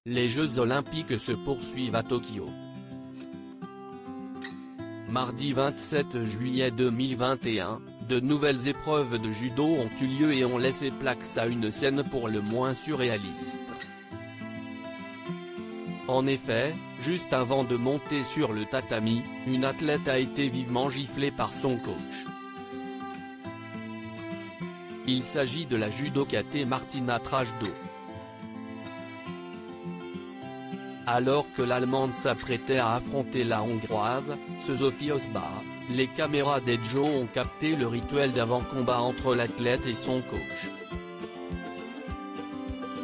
Les Jeux Olympiques se poursuivent à Tokyo. Mardi 27 juillet 2021, de nouvelles épreuves de judo ont eu lieu et ont laissé place à une scène pour le moins surréaliste. En effet, juste avant de monter sur le tatami, une athlète a été vivement giflée par son coach. Il s'agit de la judokate Martina Trajdo. Alors que l'Allemande s'apprêtait à affronter la Hongroise, Zsofia Osbar, les caméras d'Edjo ont capté le rituel d'avant-combat entre l'athlète et son coach.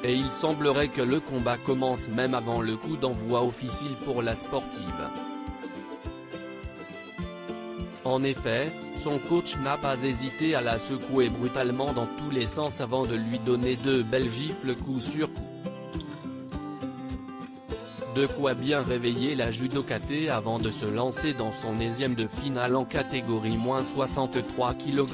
Et il semblerait que le combat commence même avant le coup d'envoi officiel pour la sportive. En effet, son coach n'a pas hésité à la secouer brutalement dans tous les sens avant de lui donner deux belles gifles coup sur coup. De quoi bien réveiller la judokate avant de se lancer dans son 16e de finale en catégorie -63 kg.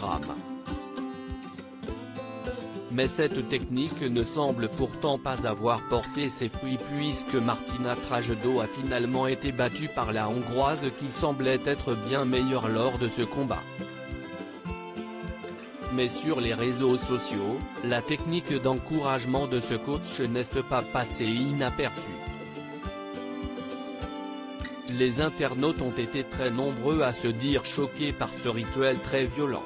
Mais cette technique ne semble pourtant pas avoir porté ses fruits puisque Martina Trajdo a finalement été battue par la Hongroise qui semblait être bien meilleure lors de ce combat. Mais sur les réseaux sociaux, la technique d'encouragement de ce coach n'est pas passée inaperçue. Les internautes ont été très nombreux à se dire choqués par ce rituel très violent.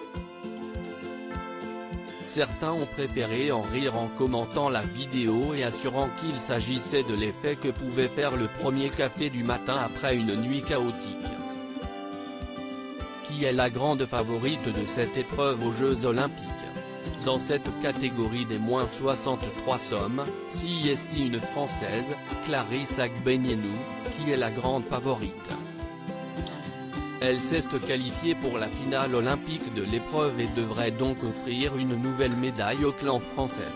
Certains ont préféré en rire en commentant la vidéo et assurant qu'il s'agissait de l'effet que pouvait faire le premier café du matin après une nuit chaotique. Qui est la grande favorite de cette épreuve aux Jeux Olympiques? Dans cette catégorie des -63 sommes, c'est une Française, Clarisse Agbenienou, qui est la grande favorite. Elle s'est qualifiée pour la finale olympique de l'épreuve et devrait donc offrir une nouvelle médaille au clan français.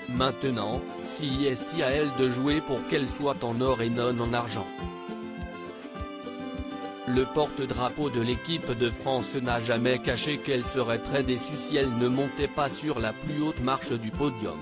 Maintenant, c'est à elle de jouer pour qu'elle soit en or et non en argent. Le porte-drapeau de l'équipe de France n'a jamais caché qu'elle serait très déçue si elle ne montait pas sur la plus haute marche du podium.